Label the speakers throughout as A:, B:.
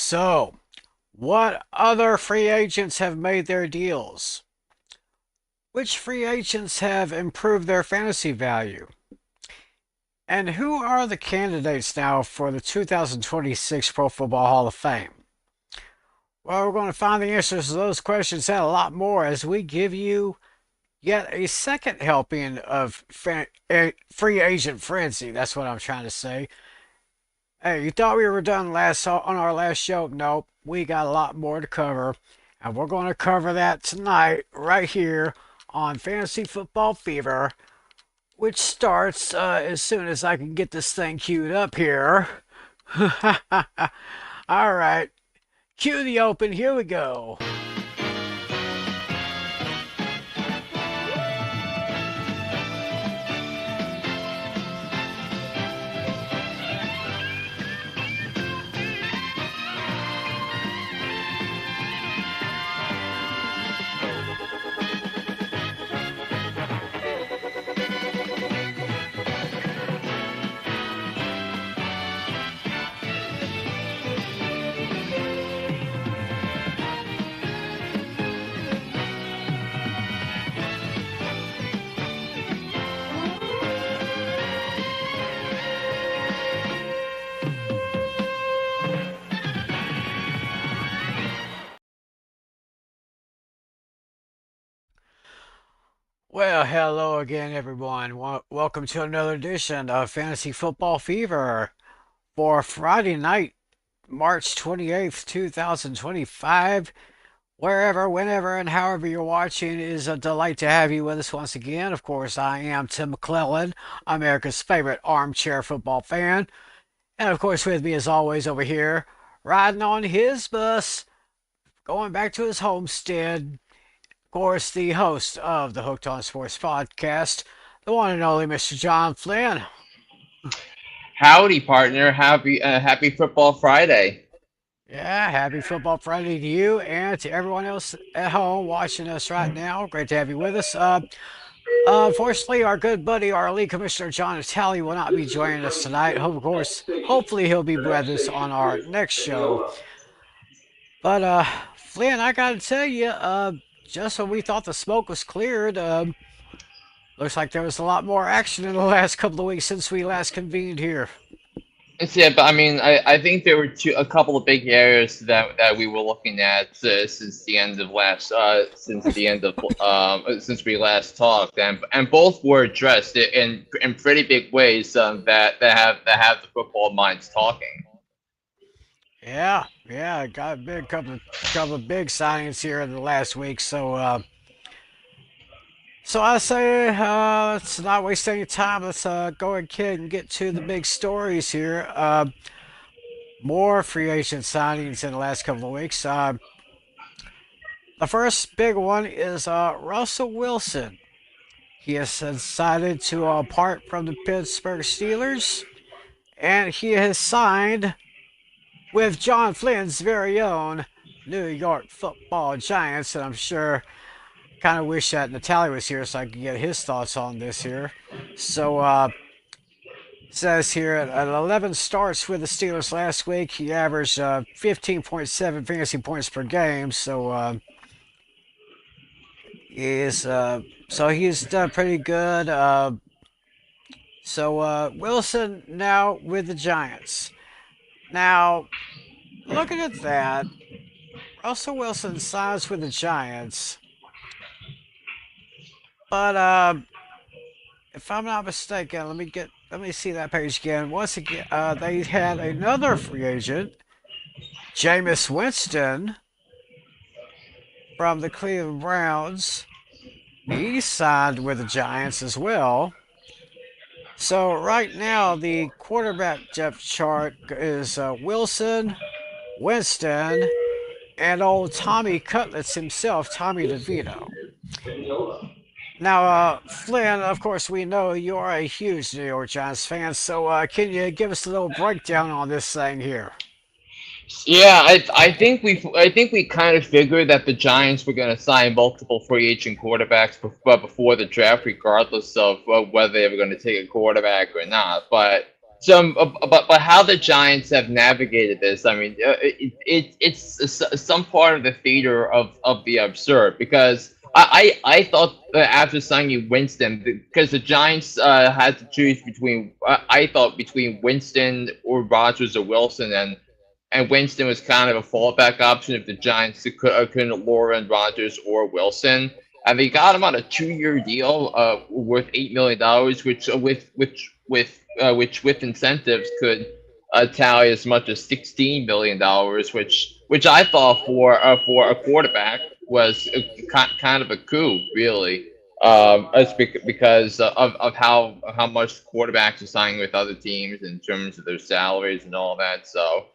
A: So, what other free agents have made their deals? Which free agents have improved their fantasy value? And who are the candidates now for the 2026 Pro Football Hall of Fame? Well, we're going to find the answers to those questions and a lot more as we give you yet a second helping of free agent frenzy. That's what I'm trying to say. Hey, you thought we were done last on our last show? Nope, we got a lot more to cover, and we're going to cover that tonight right here on Fantasy Football Fever, which starts as soon as I can get this thing queued up here. All right, cue the open. Here we go. Well, hello again, everyone. Welcome to another edition of Fantasy Football Fever for Friday night, March 28th, 2025. Wherever, whenever, and however you're watching, it is a delight to have you with us once again. Of course, I am Tim McClellan, America's favorite armchair football fan. And of course, with me as always over here, riding on his bus, going back to his homestead, of course, the host of the Hooked on Sports podcast, the one and only Mr. John Flynn.
B: Howdy, partner. Happy Football Friday.
A: Yeah, happy Football Friday to you and to everyone else at home watching us right now. Great to have you with us. Unfortunately, our good buddy, our league commissioner, John Talley, will not be joining us tonight. Of course, hopefully he'll be with us on our next show. But, Flynn, I gotta tell you, just when we thought the smoke was cleared, looks like there was a lot more action in the last couple of weeks since we last convened here.
B: Yeah, but I mean, I think there were a couple of big areas that we were looking at since the end of since we last talked, and both were addressed in pretty big ways that have the football minds talking.
A: Yeah, got a big couple of big signings here in the last week. So I say, let's not waste any time. Let's go ahead and get to the big stories here. More free agent signings in the last couple of weeks. The first big one is Russell Wilson. He has decided to part from the Pittsburgh Steelers, and he has signed with John Flynn's very own New York Football Giants, and I'm sure kind of wish that Natalie was here so I could get his thoughts on this here. So, says here at 11 starts with the Steelers last week, he averaged 15.7 fantasy points per game. He's done pretty good. Wilson now with the Giants. Now, looking at that, Russell Wilson signs with the Giants. But if I'm not mistaken, let me see that page again. Once again, they had another free agent, Jameis Winston from the Cleveland Browns. He signed with the Giants as well. So right now the quarterback depth chart is Wilson, Winston, and old Tommy Cutlets himself, Tommy DeVito. Now, Flynn, of course, we know you are a huge New York Giants fan, so can you give us a little breakdown on this thing here?
B: Yeah, I think we kind of figured that the Giants were going to sign multiple free agent quarterbacks before the draft, regardless of whether they were going to take a quarterback or not. But but how the Giants have navigated this, I mean, it's some part of the theater of the absurd because I thought that after signing Winston, because the Giants had to choose between, I thought between Winston or Rodgers or Wilson, and Winston was kind of a fallback option if the Giants couldn't lure in Rodgers or Wilson. And they got him on a 2-year deal worth $8 million, which with incentives could tally as much as $16 million, which I thought for a quarterback was kind of a coup, really. Because of how much quarterbacks are signing with other teams in terms of their salaries and all that. So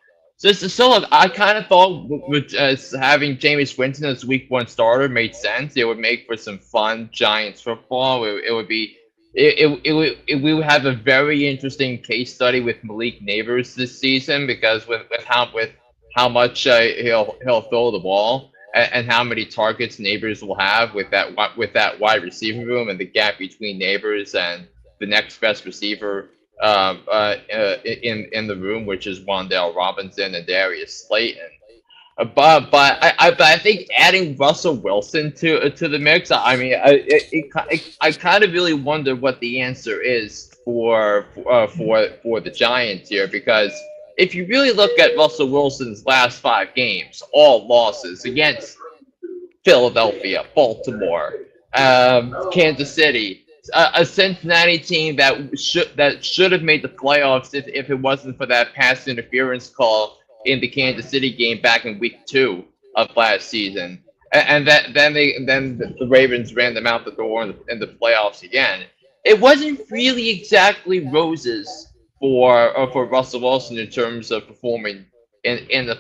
B: look, I kind of thought with having Jameis Winston as Week 1 starter made sense. It would make for some fun Giants football. It would be we would have a very interesting case study with Malik Neighbors this season because with how much he'll throw the ball and how many targets Neighbors will have with that wide receiver room and the gap between Neighbors and the next best receiver in the room, which is Wandale Robinson and Darius Slayton. But I think adding Russell Wilson to the mix, I mean, I kind of really wonder what the answer is for the Giants here because if you really look at Russell Wilson's last 5 games, all losses against Philadelphia, Baltimore, Kansas City, a Cincinnati team that should have made the playoffs if it wasn't for that pass interference call in the Kansas City game back in Week 2 of last season, then the Ravens ran them out the door in the playoffs again. It wasn't really exactly roses for Russell Wilson in terms of performing in the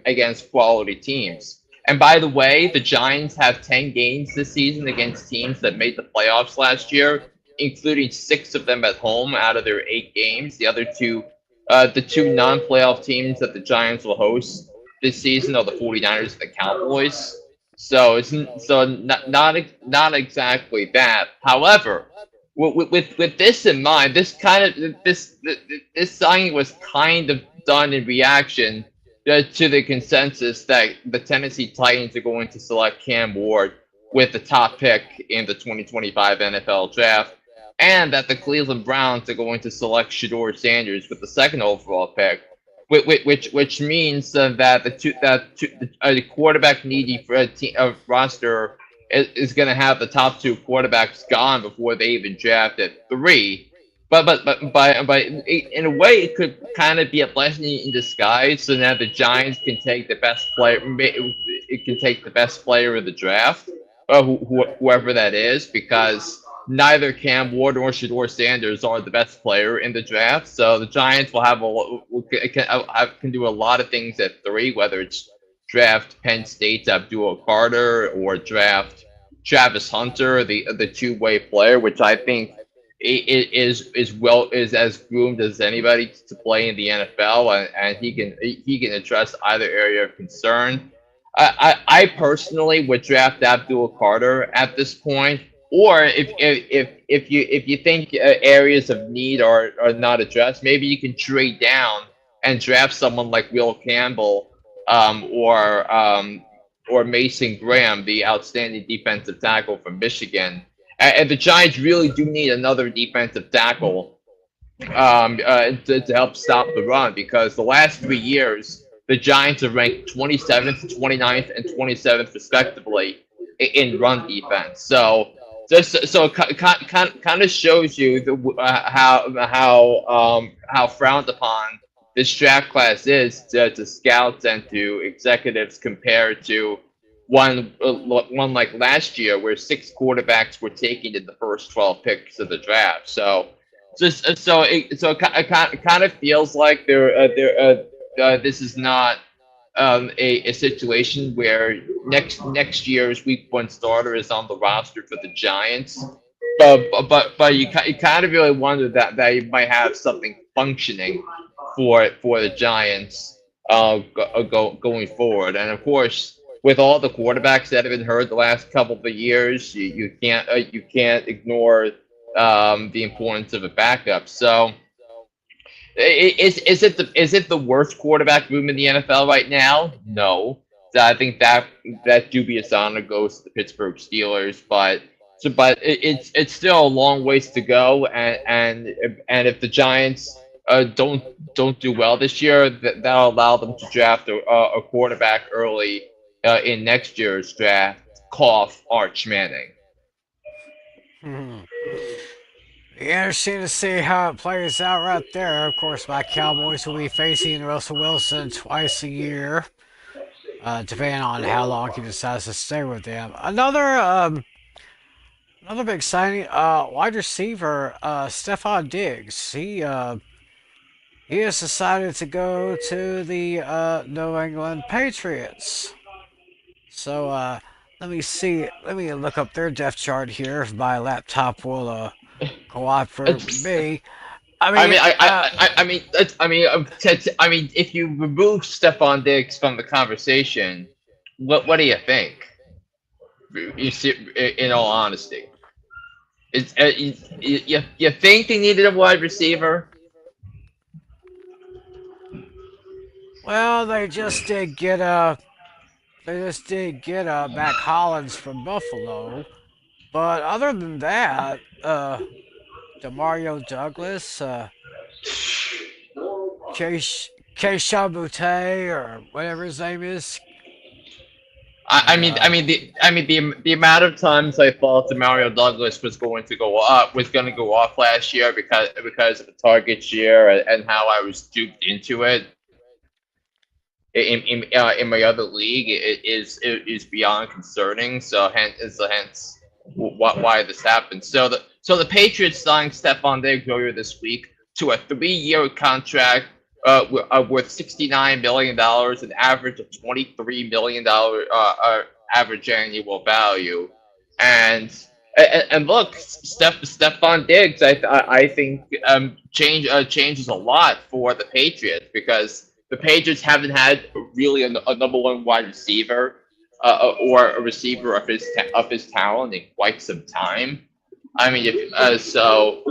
B: against quality teams. And by the way, the Giants have 10 games this season against teams that made the playoffs last year, including 6 of them at home out of their 8 games. The two non-playoff teams that the Giants will host this season are the 49ers and the Cowboys. So not exactly that. However, with this in mind, this signing was kind of done in reaction to the consensus that the Tennessee Titans are going to select Cam Ward with the top pick in the 2025 NFL Draft, and that the Cleveland Browns are going to select Shador Sanders with the second overall pick, which means that the quarterback needy for a roster is going to have the top 2 quarterbacks gone before they even draft at 3. But in a way, it could kind of be a blessing in disguise. So now the Giants can take the best player. It can take the best player of the draft, whoever that is, because neither Cam Ward nor Shador Sanders are the best player in the draft. So the Giants will can do a lot of things at 3, whether it's draft Penn State's Abdul Carter or draft Travis Hunter, the 2-way player, which I think is as groomed as anybody to play in the NFL, and he can address either area of concern. I personally would draft Abdul Carter at this point, or if you think areas of need are not addressed, maybe you can trade down and draft someone like Will Campbell, or Mason Graham, the outstanding defensive tackle from Michigan. And the Giants really do need another defensive tackle to help stop the run because the last 3 years, the Giants have ranked 27th, 29th, and 27th respectively in run defense. So kind of shows you how frowned upon this draft class is to scouts and to executives compared to one like last year where 6 quarterbacks were taken in the first 12 picks of the draft. It kind of feels like this is not a situation where next year's Week 1 starter is on the roster for the Giants. But you kind of really wonder that you might have something functioning for the Giants going forward. And of course, with all the quarterbacks that have been hurt the last couple of years, you can't ignore the importance of a backup. So Is it the worst quarterback room in the NFL right now? No. So I think that dubious honor goes to the Pittsburgh Steelers, but it's still a long ways to go, and if the Giants don't do well this year, that'll allow them to draft a quarterback early in next year's draft. Cough Arch Manning.
A: Hmm. Be interesting to see how it plays out right there. Of course, my Cowboys will be facing Russell Wilson twice a year, depending on how long he decides to stay with them. Another big signing, wide receiver, Stephon Diggs. He has decided to go to the New England Patriots. So let me see. Let me look up their depth chart here. If my laptop will cooperate with
B: It's,
A: me.
B: I mean, I mean, if you remove Stephon Diggs from the conversation, what do you think? You see, in all honesty, it's you think they needed a wide receiver?
A: Well, they just did get Mac Hollins from Buffalo. But other than that, Demario Douglas, Keisha Butte, or whatever his name is, and
B: The amount of times I thought that Mario Douglas was going to go off last year because of the target share and how I was duped into it in my other league is beyond concerning. So hence why this happened. So the Patriots signed Stephon Diggs earlier this week to a 3-year contract worth $69 million, an average of $23 million average annual value, and look, Stephon Diggs, I think changes a lot for the Patriots because the Patriots haven't had really a number one wide receiver or a receiver of his talent in quite some time. I mean, if so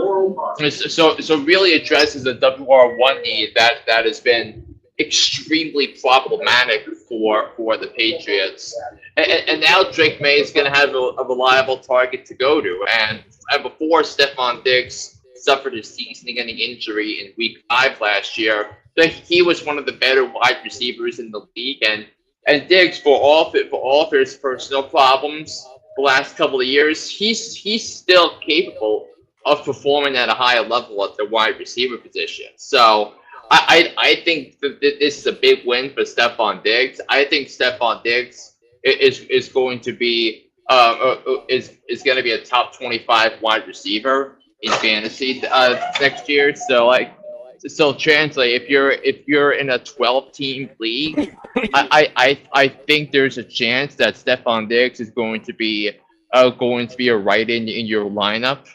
B: really addresses a WR1 need that has been extremely problematic for the Patriots. And now Drake May is going to have a reliable target to go to. And before Stephon Diggs suffered his season-ending injury in Week 5 last year, he was one of the better wide receivers in the league. And Diggs, for all of his personal problems the last couple of years, he's still capable of performing at a higher level at the wide receiver position. So I think that this is a big win for Stephon Diggs. I think Stephon Diggs is going to be is going to be a top 25 wide receiver in fantasy next year. So translate, if you're in a 12-team league, I think there's a chance that Stephon Diggs is going to be a right in your lineup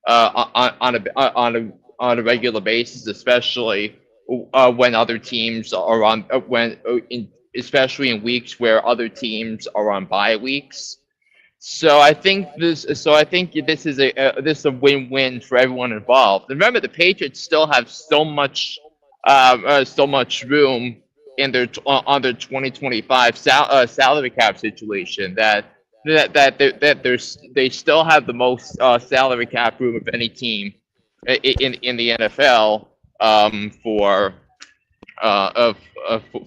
B: on a regular basis, especially when other teams are on when in especially in weeks where other teams are on bye weeks. So I think this is a win-win for everyone involved. And remember, the Patriots still have so much room in on their 2025 salary cap situation they still have the most salary cap room of any team in the NFL for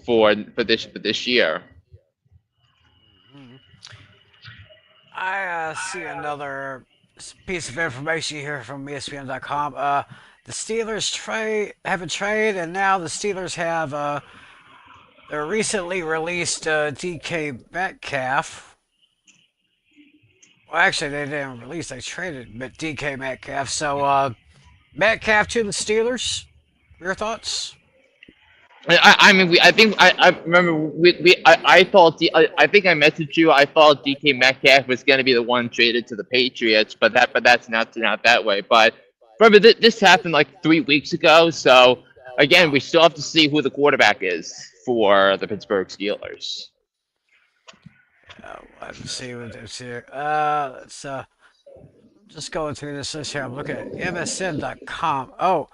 B: for this year.
A: Mhm. I see another piece of information here from ESPN.com. The Steelers trade have a trade, and now the Steelers have their recently released DK Metcalf. Well, actually, they didn't release; they traded DK Metcalf. So Metcalf to the Steelers. Your thoughts?
B: I mean, I remember I thought I think I messaged you. I thought DK Metcalf was going to be the one traded to the Patriots, but that's not turned out that way. But remember, this happened like 3 weeks ago. So again, we still have to see who the quarterback is for the Pittsburgh Steelers.
A: Let's see what it's here. Let's just going through this list here. I'm looking at MSN.com. Oh,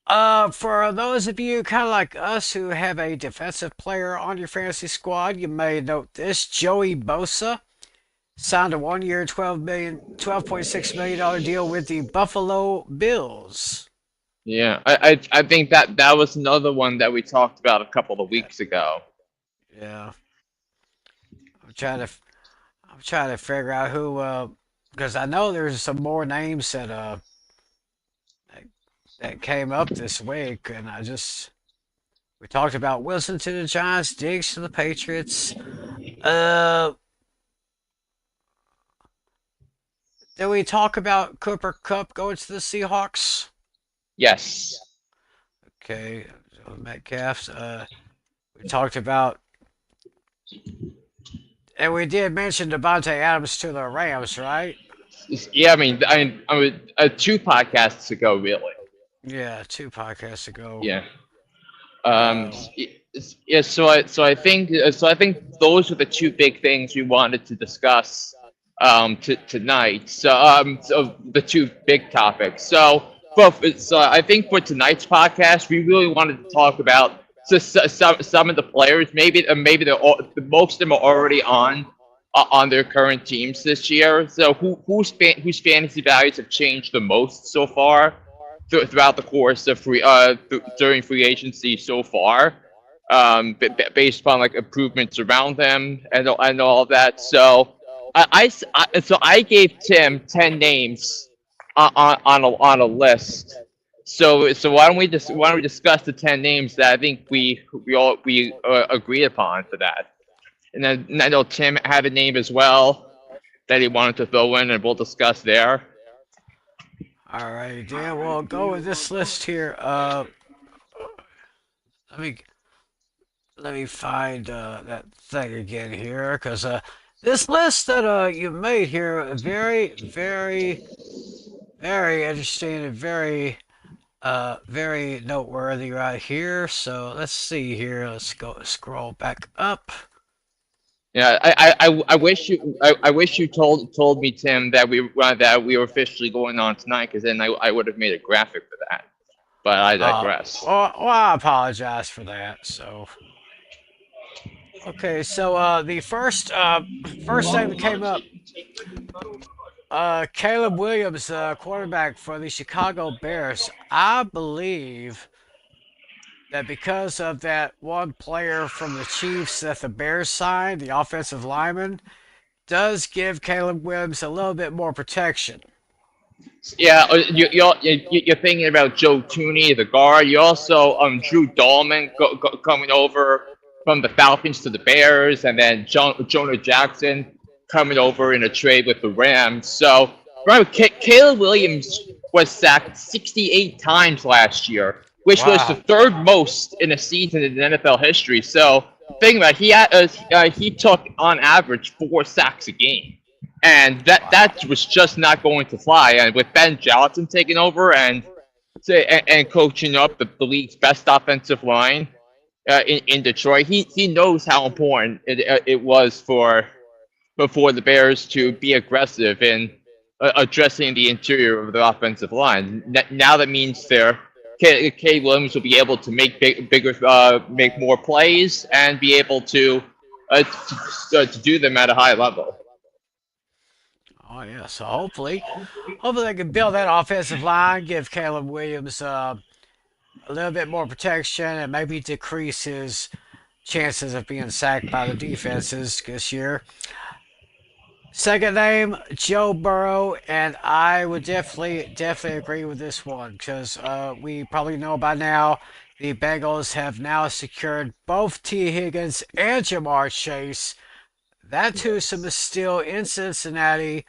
A: For those of you kind of like us who have a defensive player on your fantasy squad, you may note this: Joey Bosa signed a 1-year, $12.6 million deal with the Buffalo Bills.
B: Yeah, I think that was another one that we talked about a couple of
A: Yeah,
B: weeks ago.
A: yeah. I'm trying to I'm trying to figure out who, because I know there's some more names that that came up this week, and we talked about Wilson to the Giants, Diggs to the Patriots. Uh, did we talk about Cooper Cup going to the Seahawks?
B: Yes.
A: Okay, so Metcalf's. We talked about, and we did mention Devontae Adams to the Rams, right?
B: Yeah, I mean, two podcasts ago, really.
A: Yeah, 2 podcasts ago.
B: Yeah.
A: Uh,
B: Yeah. So I think those are the two big things we wanted to discuss tonight. So the two big topics. So I think for tonight's podcast, we really wanted to talk about some of the players. Maybe the most of them are already on their current teams this year. So whose fantasy values have changed the most so far throughout the course of during free agency so far, based upon like improvements around them and all of that. So I gave Tim 10 names on a list. So why don't we discuss the 10 names that I think we agreed upon for that, and then I know Tim had a name as well that he wanted to throw in, and we'll discuss there.
A: all right, Dan. Well, go with this list here. Let me let me find that thing again here, because this list that you made here very, very, very interesting and very noteworthy right here. So let's see here. Let's go scroll back up.
B: Yeah, I wish you told me, Tim, that we were officially going on tonight, because then I would have made a graphic for that. But I digress.
A: Well, I apologize for that. So, okay, so the first thing that came up, Caleb Williams, quarterback for the Chicago Bears. I believe that because of that one player from the Chiefs that the Bears signed, the offensive lineman, does give Caleb Williams a little bit more protection.
B: Yeah, you're thinking about Joe Tooney, the guard. You also Drew Dahlman coming over from the Falcons to the Bears, and then Jonah Jackson coming over in a trade with the Rams. So remember, Caleb Williams was sacked 68 times last year, which was the
A: Wow.
B: third most in a season in NFL history. So think about it, he took on average 4 sacks a game, and that
A: Wow.
B: was just not going to fly. And with Ben Johnson taking over and coaching up the league's best offensive line in Detroit, he knows how important it was for the Bears to be aggressive in addressing the interior of the offensive line. Now that means K. Williams will be able to make more plays and be able to do them at a high level.
A: Oh yeah. So hopefully they can build that offensive line, give Caleb Williams a little bit more protection, and maybe decrease his chances of being sacked by the defenses this year. Second name, Joe Burrow, and I would definitely agree with this one because we probably know by now the Bengals have now secured both T. Higgins and Jamar Chase. That twosome is still in Cincinnati,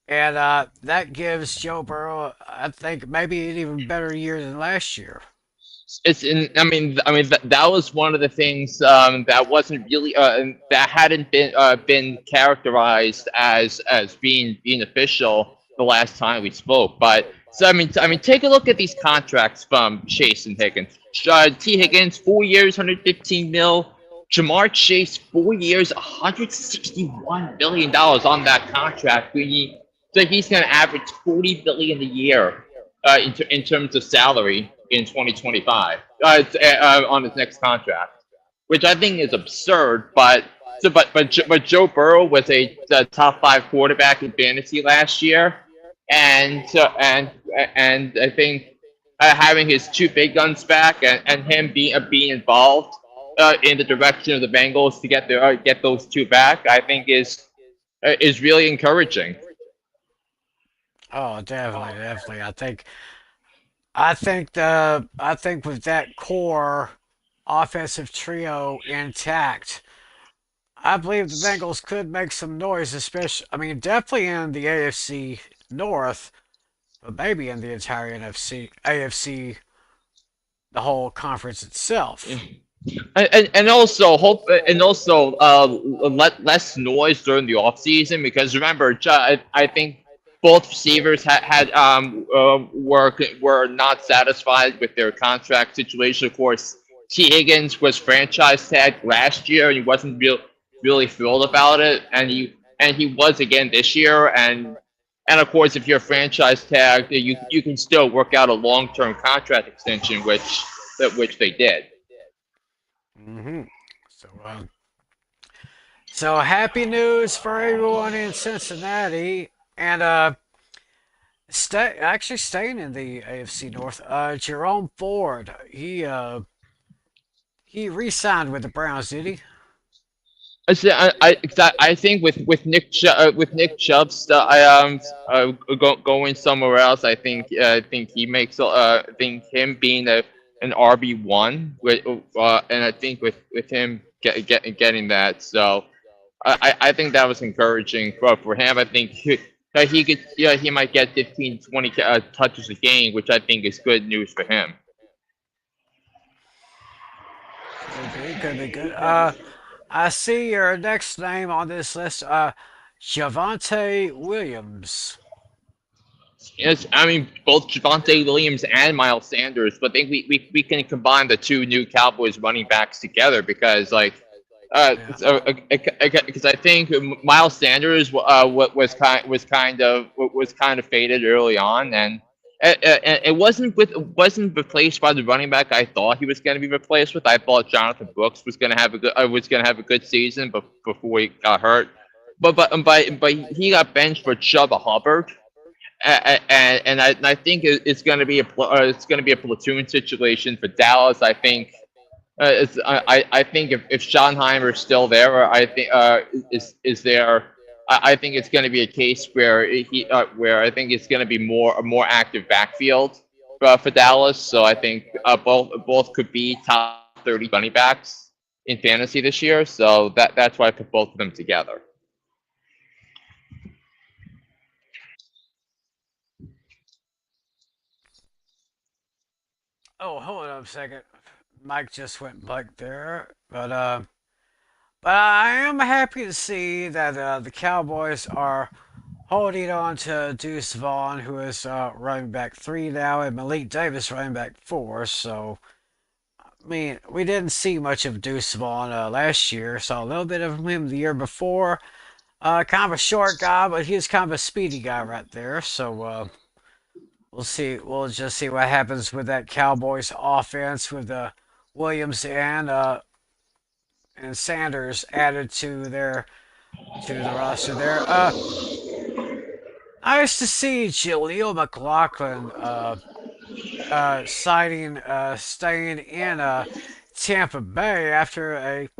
A: and that gives Joe Burrow, I think, maybe an even better year than last year.
B: It's in. That was one of the things that wasn't really that hadn't been characterized as being official the last time we spoke. But so I mean, take a look at these contracts from Chase and Higgins. T. Higgins, 4 years, 115 mil. Jamar Chase, 4 years, 161 billion dollars on that contract. So he's going to average 40 billion a year in terms of salary in 2025 on his next contract, which I think is absurd. But Joe Burrow was a top five quarterback in fantasy last year, and I think having his two big guns back and him being involved in the direction of the Bengals to get those two back, I think is really encouraging.
A: Oh, definitely, definitely. I think with that core offensive trio intact, I believe the Bengals could make some noise, especially, I mean, definitely in the AFC North, but maybe in the entire AFC, the whole conference itself.
B: And also less noise during the off season because remember I think both receivers were not satisfied with their contract situation. Of course, T Higgins was franchise tagged last year and he wasn't really thrilled about it, and he was again this year. And of course, if you're franchise tagged, you can still work out a long term contract extension, which they did.
A: hmm So, so happy news for everyone in Cincinnati, and actually staying in the AFC North. Jerome Ford, he re-signed with the Browns, did he?
B: I think with Nick Chubb going somewhere else, I think he makes I think him being an RB1 and I think with him getting that, so I think that was encouraging for him. I think he could, yeah, he might get 15 20 touches a game, which I think is good news for him.
A: Could be good. I see your next name on this list. Javante Williams.
B: Yes, I mean both Javante Williams and Miles Sanders, but I think we can combine the two new Cowboys running backs together because
A: Yeah.
B: because I think Miles Sanders was kind of faded early on, and it wasn't replaced by the running back I thought he was going to be replaced with. I thought Jonathan Brooks was going to have a good season, but before he got hurt, but he got benched for Chuba Hubbard, and I think it's going to be it's going to be a platoon situation for Dallas. I think I think if Schottenheimer is still there, or I think is there, I think it's going to be a case where I think it's going to be a more active backfield for Dallas. So I think both could be top 30 running backs in fantasy this year. So that's why I put both of them together.
A: Oh, hold on a second. Mike just went blank there, but I am happy to see that the Cowboys are holding on to Deuce Vaughn, who is running back three now, and Malik Davis running back four. So, I mean, we didn't see much of Deuce Vaughn last year. Saw a little bit of him the year before. Kind of a short guy, but he's kind of a speedy guy right there. So, we'll see. We'll just see what happens with that Cowboys offense with Williams and Sanders added to the roster there. Nice to see Jaleel McLaughlin staying in Tampa Bay after a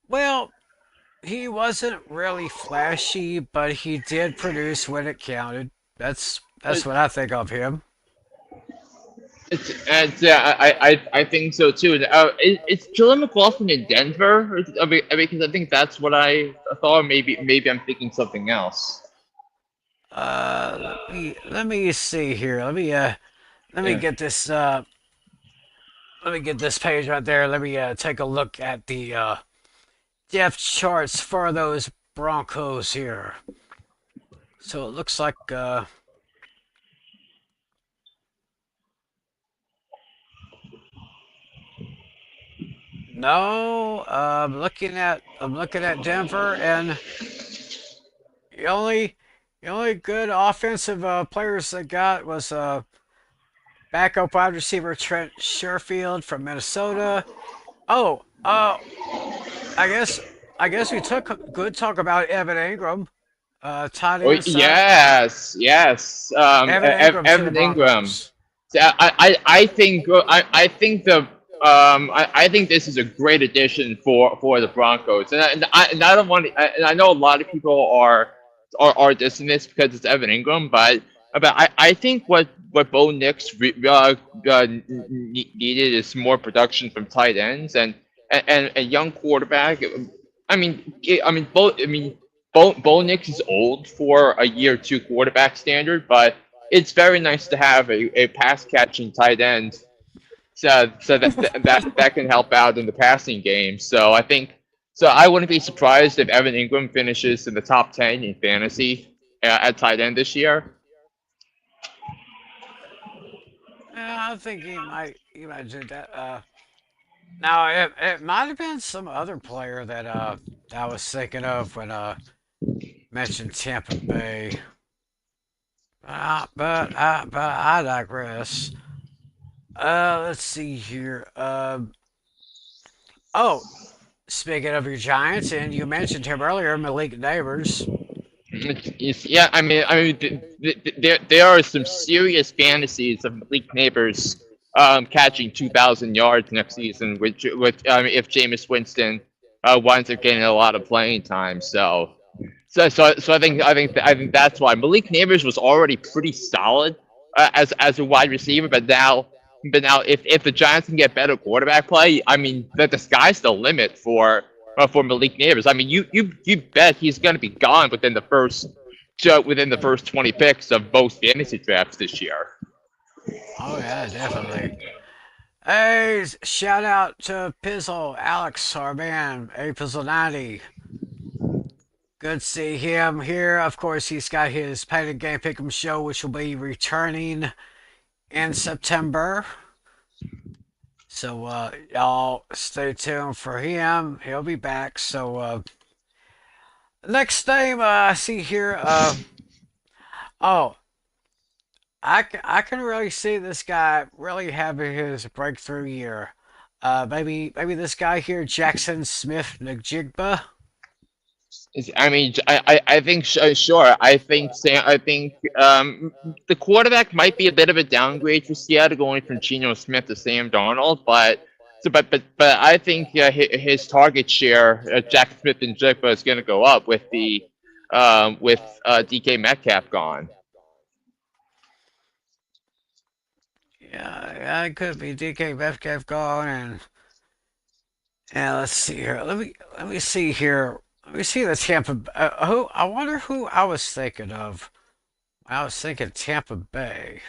A: well. He wasn't really flashy, but he did produce when it counted. That's what I think of him.
B: Yeah, I think so too. It's Jaleel McLaughlin in Denver, because I think that's what I thought. Maybe I'm thinking something else.
A: Let me see here. Let me
B: Yeah.
A: get this let me get this page right there. Let me take a look at the depth charts for those Broncos here. So it looks like no. I'm looking at Denver, and the only the only good offensive players they got was backup wide receiver Trent Sherfield from Minnesota. Oh, I guess I guess we took good talk about Evan Ingram, tight
B: Oh,
A: end side.
B: yes, yes.
A: Evan Ingram to the
B: Evan Ingram.
A: Broncos.
B: So I think I think I think this is a great addition for the Broncos, and I don't want to, and I know a lot of people are dissing this because it's Evan Ingram, but I think what Bo Nix needed is more production from tight ends and a young quarterback. Bo Nix is old for a year two quarterback standard, but it's very nice to have a pass catching tight end so that can help out in the passing game. So I wouldn't be surprised if Evan Ingram finishes in the top 10 in fantasy at tight end this year.
A: Yeah, I think he might do that. Now it might have been some other player that I was thinking of when mentioned Tampa Bay. But I digress. Let's see here. Oh, speaking of your Giants, and you mentioned him earlier, Malik Neighbors.
B: Yeah, there are some serious fantasies of Malik Neighbors catching 2,000 yards next season, which if Jameis Winston winds up getting a lot of playing time. So I think that's why Malik Neighbors was already pretty solid as a wide receiver, but now if the Giants can get better quarterback play, I mean the sky's the limit for Malik Neighbors. I mean you bet he's going to be gone within the first 20 picks of both fantasy drafts this year.
A: Oh yeah, definitely. Hey, shout out to Pizzle, Alex, our man, A Pizzle 90. Good to see him here. Of course, he's got his Painted Game Pick'em show, which will be returning in September. So y'all stay tuned for him. He'll be back. So next name I see here. Oh, I can really see this guy really having his breakthrough year. Maybe this guy here, Jackson Smith Njigba.
B: I think sure. I think the quarterback might be a bit of a downgrade for Seattle going from Geno Smith to Sam Darnold, but I think his target share, Jack Smith and Jigba, is going to go up with DK Metcalf gone.
A: Yeah, it could be DK Metcalf gone, and yeah. Let's see here. Let me see here. Let me see the Tampa. Who I wonder who I was thinking of. I was thinking Tampa Bay.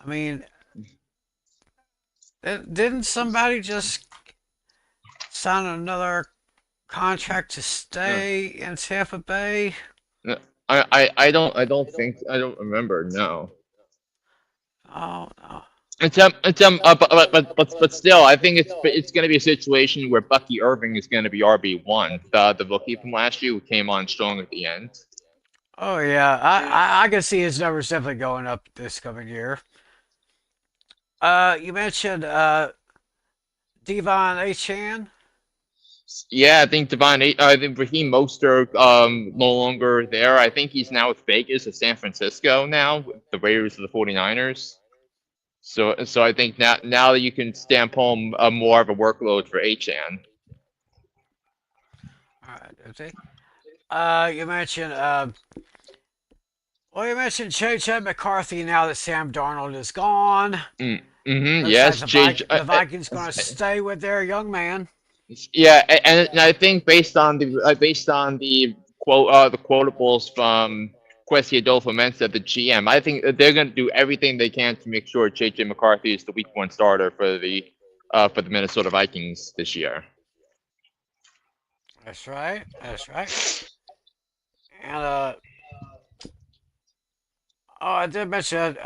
A: I mean, didn't somebody just sign another contract to
B: Uh,
A: stay in Tampa Bay?
B: I don't remember. No.
A: Oh, no.
B: But still, I think it's going to be a situation where Bucky Irving is going to be RB1, the rookie from last year who came on strong at the end.
A: Oh yeah, I can see his numbers definitely going up this coming year. You mentioned Devon Achan.
B: Yeah, I think Raheem Mostert no longer there. I think he's now with Vegas or San Francisco now, with the Raiders of the 49ers. So I think now you can stamp home more of a workload for Achan.
A: All right, okay. You mentioned well, you mentioned J.J. McCarthy now that Sam Darnold is gone. Looks like
B: Yes, J.
A: The Vikings going to stay with their young man.
B: Yeah, and I think based on the quotables from Kwesi Adolfo-Mensah, the GM, I think that they're going to do everything they can to make sure JJ McCarthy is the Week 1 starter for the Minnesota Vikings this year.
A: That's right. That's right. And oh, I did mention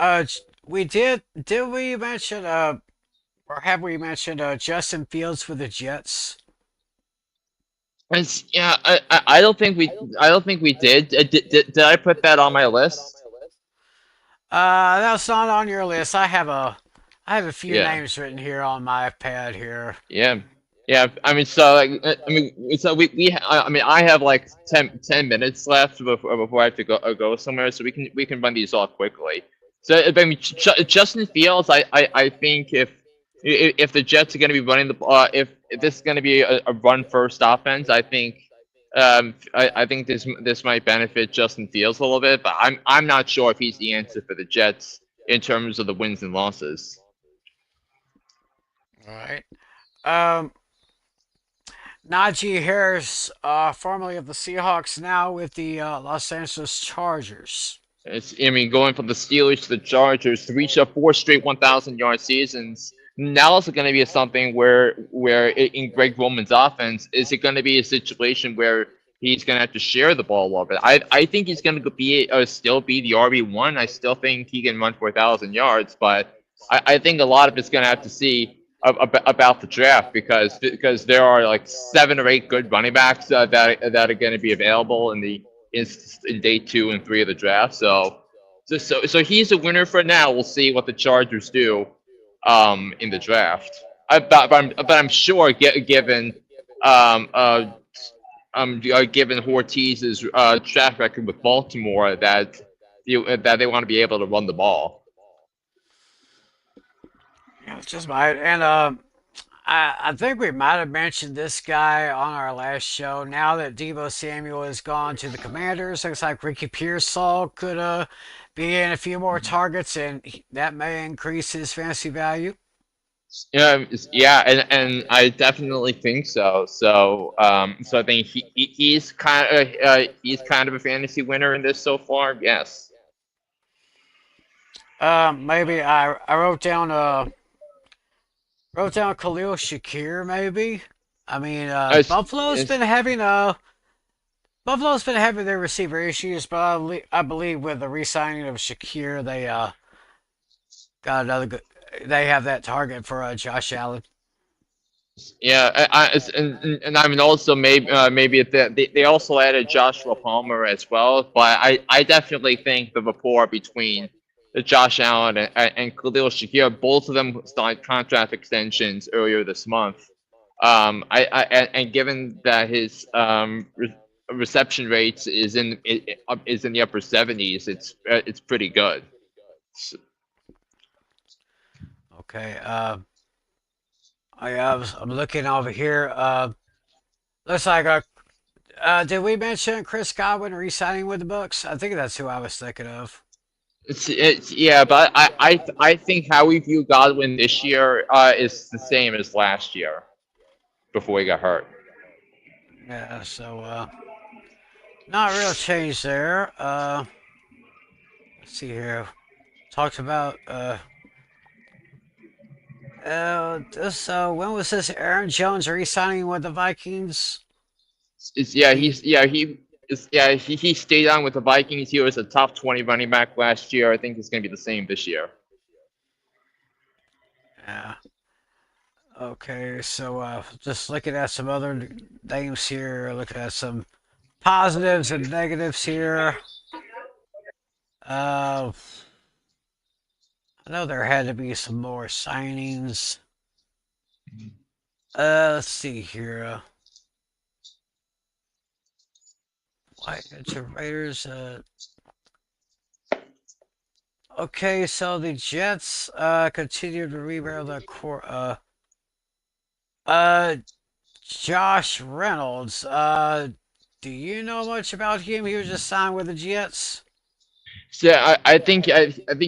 A: we did we mention or have we mentioned Justin Fields for the Jets?
B: Yeah, I don't think we did. Did I put that on my list?
A: That's not on your list. I have a few
B: Yeah.
A: names written here on my pad here.
B: Yeah, yeah. I mean, so like, so I mean, I have like ten minutes left before I have to go somewhere, so we can run these off quickly. So, I mean, Justin Fields, I think if the Jets are going to be running if this is going to be a run first offense, I think. I think this might benefit Justin Fields a little bit, but I'm not sure if he's the answer for the Jets in terms of the wins and losses.
A: All right. Um, Najee Harris, formerly of the Seahawks, now with the Los Angeles Chargers.
B: I mean, going from the Steelers to the Chargers to reach up four straight 1,000-yard seasons. Now it's going to be something where in Greg Roman's offense, is it going to be a situation where he's going to have to share the ball a little bit? I think he's going to be still be the RB1. I still think he can run for 1,000 yards, but I think a lot of it's going to have to see about the draft because there are like 7 or 8 good running backs that are going to be available in day 2 and 3 of the draft. So he's a winner for now. We'll see what the Chargers do in the draft. But I'm sure given um, uh, given Ortiz's track record with Baltimore that they want to be able to run the ball.
A: Yeah, it's just my and I think we might have mentioned this guy on our last show. Now that Debo Samuel has gone to the Commanders, looks like Ricky Pearsall could be in a few more targets, and that may increase his fantasy value.
B: Yeah, yeah, and I definitely think so. So I think he's kind of a fantasy winner in this so far. Yes.
A: Maybe I wrote down Khalil Shakir. Maybe I mean
B: It's, it's,
A: Buffalo's been having their receiver issues, but I believe with the re-signing of Shakir, they got another good. They have that target for Josh Allen.
B: yeah, I mean also maybe they also added Joshua Palmer as well, but I definitely think the rapport between the Josh Allen and Khalil Shakir, both of them signed contract extensions earlier this month. And given that his reception rates is in the upper 70s, it's pretty good.
A: Okay. I'm looking over here. Looks like did we mention Chris Godwin re-signing with the Bucks? I think that's who I was thinking of.
B: It's yeah, but I think how we view Godwin this year is the same as last year before he got hurt.
A: Yeah. Not real change there. Let's see here. Talked about this. When was this? Aaron Jones re-signing with the Vikings.
B: It's, yeah,
A: He
B: he's yeah he is yeah he stayed on with the Vikings. He was a top 20 running back last year. I think it's gonna be the same this year.
A: Yeah. Okay, just looking at some other names here, looking at some positives and negatives here. Uh, I know there had to be some more signings. Let's see here. Why the Raiders? Okay, so the Jets continue to rebuild their core. Uh, Josh Reynolds. Do you know much about him? He was just signed with the Jets.
B: So I think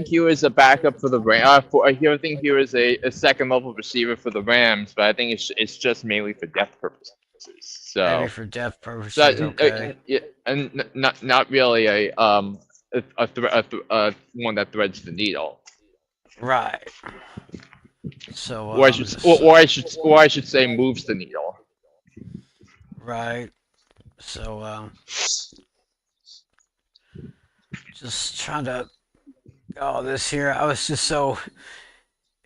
B: he was a backup for the Ram. I think he was a second level receiver for the Rams, but I think it's just mainly for depth purposes.
A: Maybe
B: So
A: for depth
B: so
A: purposes. Okay.
B: yeah, and not really a one that threads the needle,
A: Right. So
B: or I should or I should say moves the needle.
A: right. So just trying to oh this here. I was just so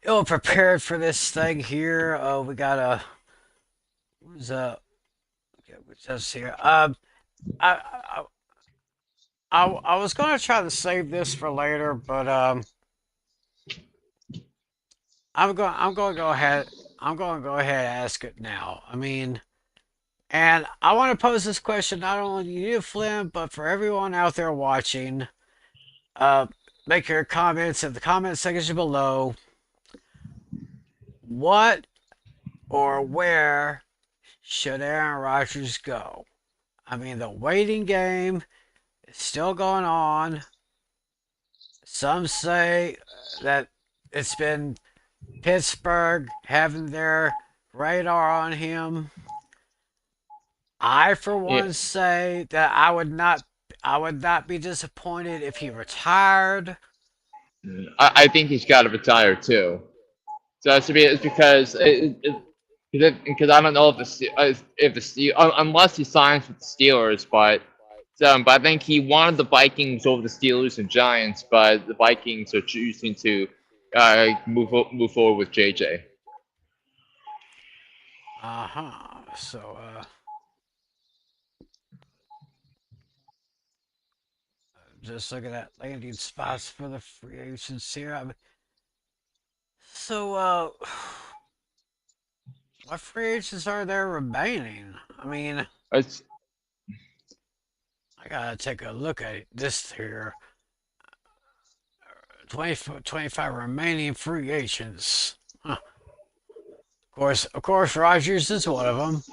A: ill prepared for this thing here. We got a who's okay, what's this here? I I was gonna try to save this for later, but I'm going to go ahead. I'm going to go ahead and ask it now. I mean, and I want to pose this question not only to you, Flynn, but for everyone out there watching. Uh, make your comments in the comment section below. What or where should Aaron Rodgers go? I mean, the waiting game is still going on. Some say that it's been Pittsburgh having their radar on him. I, for
B: Yeah,
A: one, say that I would not be disappointed if he retired.
B: I think he's got to retire too. So it's because because I don't know if the unless he signs with the Steelers, but I think he wanted the Vikings over the Steelers and Giants, but the Vikings are choosing to move forward with JJ.
A: Uh huh. So, just looking at landing spots for the free agents here. So, what free agents are there remaining? I mean,
B: It's,
A: I gotta take a look at this here. 25 remaining free agents. Huh. Of course, Rogers is one of them.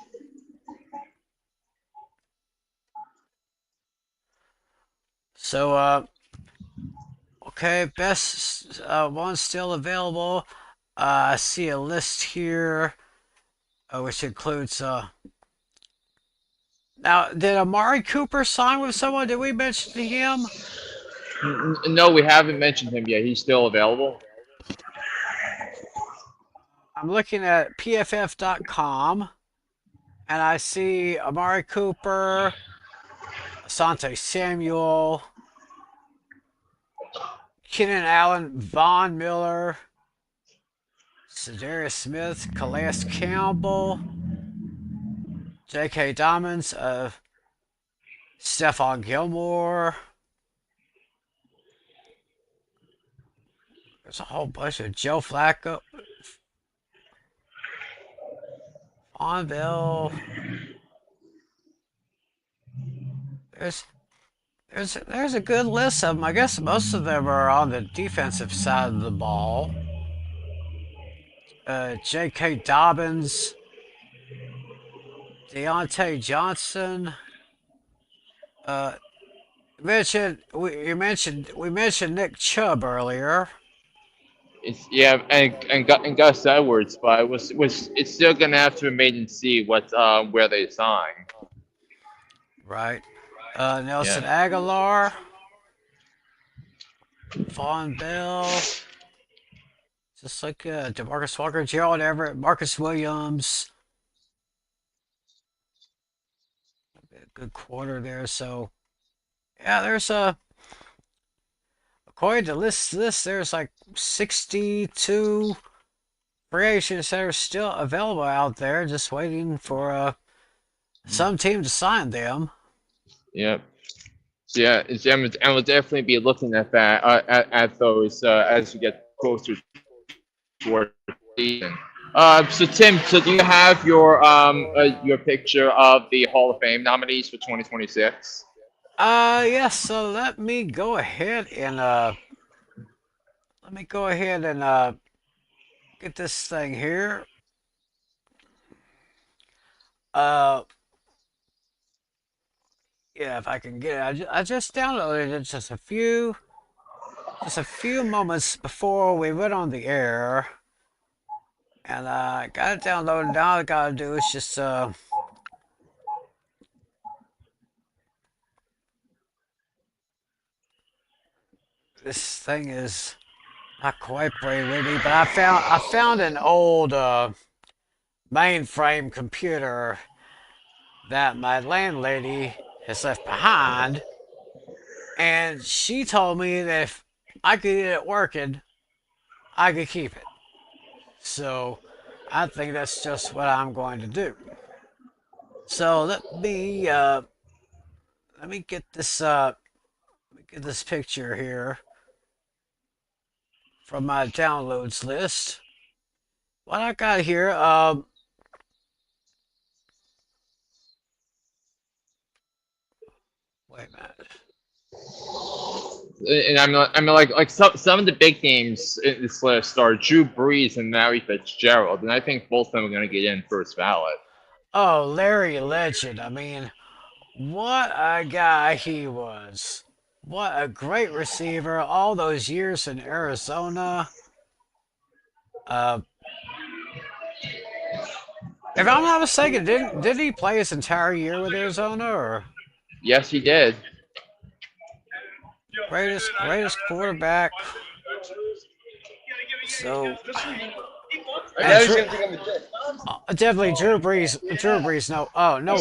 A: So, okay, best one still available. I see a list here, which includes. Now, did Amari Cooper sign with someone? Did we mention him?
B: no, we haven't mentioned him yet. He's still available.
A: I'm looking at PFF.com, and I see Amari Cooper, Asante Samuel, Keenan Allen, Von Miller, Cedarius Smith, Calais Campbell, J.K. Dobbins, Stephon Gilmore. There's a whole bunch of Joe Flacco, Fonville. There's there's a good list of them. I guess most of them are on the defensive side of the ball. J.K. Dobbins, Deontay Johnson. Uh, we mentioned Nick Chubb earlier,
B: Yeah, and Gus Edwards, but was it's still gonna have to remain and see what where they sign.
A: right? Nelson
B: Yeah.
A: Aguilar, Vaughn Bell, just like Demarcus Walker, Gerald Everett, Marcus Williams. A good quarter there. So yeah, there's a according to this, there's like 62 free agents that are still available out there, just waiting for some team to sign them.
B: Yep. So yeah, and we'll definitely be looking at that at those as we get closer toward the season. So Tim, so do you have your picture of the Hall of Fame nominees for 2026?
A: Yes. So let me go ahead and get this thing here. Uh, yeah, if I can get it. I just downloaded it just a few moments before we went on the air, and I got it downloaded. Now all I gotta do is just this thing is not cooperating with me, but I found an old mainframe computer that my landlady has left behind, and she told me that if I could get it working, I could keep it. So I think that's just what I'm going to do. So let me get this get this picture here from my downloads list. What I got here, wait a minute.
B: And I mean, like some of the big names in this list are Drew Brees and Larry Fitzgerald, and I think both of them are going to get in first ballot.
A: Oh, Larry Legend. I mean, what a guy he was. What a great receiver. All those years in Arizona. Uh, if I'm not mistaken, didn't he play his entire year with Arizona or
B: Yes, he did.
A: greatest quarterback? So and
C: Now he's
A: Drew,
C: gonna think I'm a dick.
A: definitely Drew Brees. Drew Brees. No, oh no.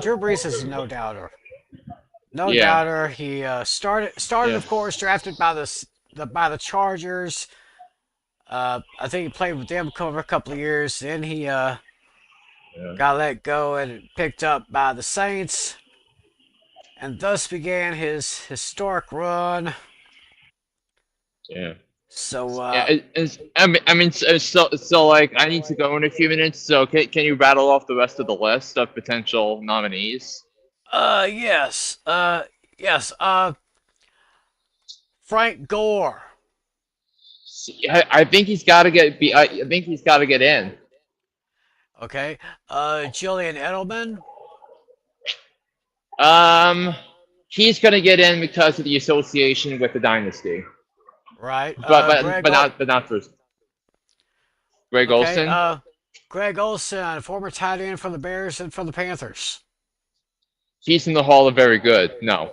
A: Drew Brees is no doubter. No
B: Yeah,
A: doubter. He started
B: yeah,
A: of course drafted by by the Chargers. I think he played with them for a couple of years. Then he
B: yeah,
A: got let go and picked up by the Saints, and thus began his historic run.
B: yeah.
A: So,
B: Yeah, I mean, so, like, I need to go in a few minutes. So, can you rattle off the rest of the list of potential nominees?
A: yes, yes, Frank Gore.
B: I think he's got to I think he's got to get in.
A: Okay, Julian Edelman.
B: Um, he's gonna get in because of the association with the dynasty,
A: Right,
B: but not for Greg
A: Okay,
B: Olson.
A: Greg Olson, former tight end from the Bears and from the Panthers.
B: He's in the Hall of Very Good. No.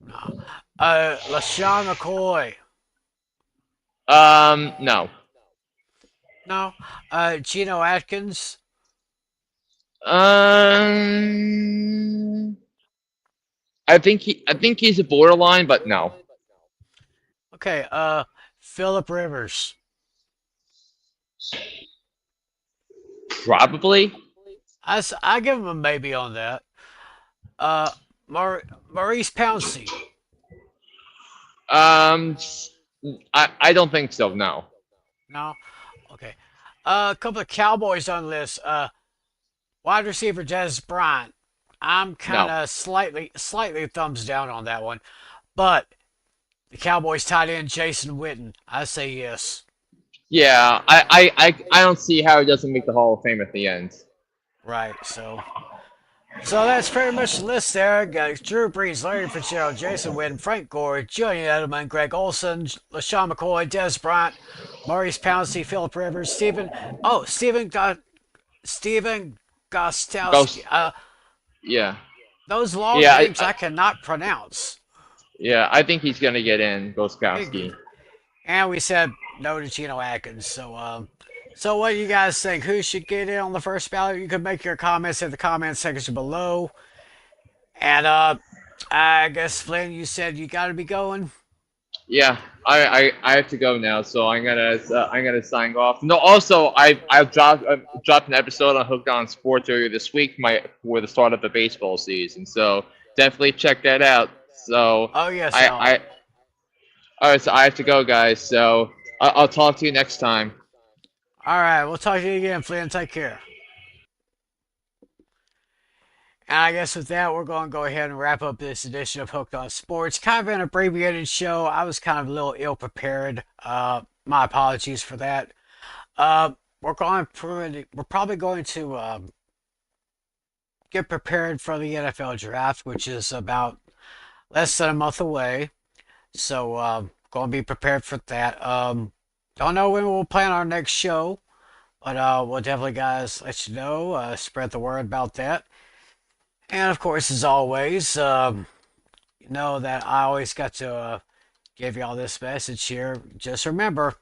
A: No. LaShawn McCoy.
B: No.
A: No. Geno Atkins.
B: Um, I think he's a borderline, but no.
A: Okay, Philip Rivers.
B: Probably.
A: I give him a maybe on that. Uh, Maurice Pouncey.
B: Um, I don't think so. No.
A: No. Okay. A couple of Cowboys on the list. Wide receiver Des Bryant. I'm kind
B: No.
A: of slightly thumbs down on that one, but the Cowboys tight end Jason Witten. I say yes.
B: Yeah, I don't see how he doesn't make the Hall of Fame at the end.
A: Right. So that's pretty much the list there. Got Drew Brees, Larry Fitzgerald, Jason Witten, Frank Gore, Julian Edelman, Greg Olson, LaShawn McCoy, Des Bryant, Maurice Pouncey, Philip Rivers, Stephen Gostkowski.
B: Ghost. Yeah.
A: Those long
B: Yeah.
A: names I cannot pronounce.
B: Yeah. I think he's gonna get in. Gostkowski.
A: And we said no to Geno Atkins. So what do you guys think? Who should get in on the first ballot? You can make your comments in the comment section below. And I guess Flynn, you said you got to be going.
B: Yeah, I have to go now, so I'm gonna sign off. No, also I've dropped an episode on Hooked on Sports earlier this week, for the start of the baseball season. So definitely check that out. So
A: Oh yes, Alan.
B: I all right, so I have to go, guys. So I'll talk to you next time.
A: All right, we'll talk to you again, Flynn. Take care. And I guess with that, we're going to go ahead and wrap up this edition of Hooked on Sports. Kind of an abbreviated show. I was kind of a little ill prepared. My apologies for that. We're probably going to get prepared for the NFL draft, which is about less than a month away. So, going to be prepared for that. Don't know when we'll plan our next show, but we'll definitely, guys, let you know. Spread the word about that. And of course, as always, you know that I always got to give y'all this message here. Just remember,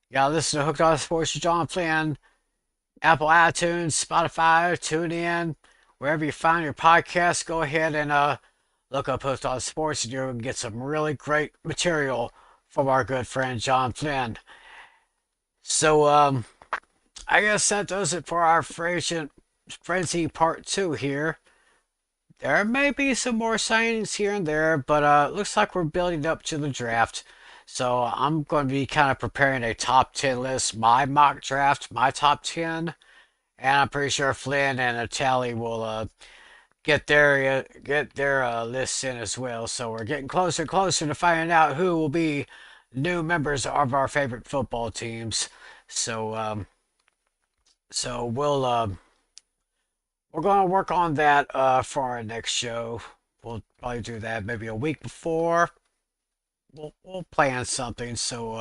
A: y'all listen to Hooked on Sports with John Flynn, Apple iTunes, Spotify, TuneIn, wherever you find your podcast. Go ahead and look up Hooked on Sports, and you're going to get some really great material from our good friend John Flynn. So, I guess that does it for our Frenzy Part 2 here. There may be some more signings here and there, but looks like we're building up to the draft. So I'm going to be kind of preparing a top 10 list, my mock draft, my top 10. And I'm pretty sure Flynn and Natali will get their lists in as well. So we're getting closer and closer to finding out who will be new members of our favorite football teams. So so we're going to work on that for our next show. We'll probably do that maybe a week before. We'll plan something. So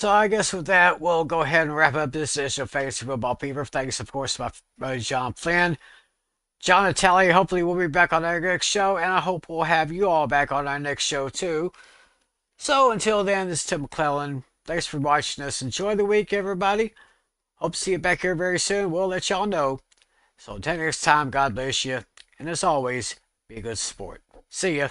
A: I guess with that, we'll go ahead and wrap up this edition of Fantasy Football Fever. Thanks, of course, to my buddy John Flynn. John and Tally, hopefully we'll be back on our next show, and I hope we'll have you all back on our next show too. So until then, this is Tim McClellan. Thanks for watching us. Enjoy the week, everybody. Hope to see you back here very soon. We'll let y'all know. So until next time, God bless you. And as always, be a good sport. See ya.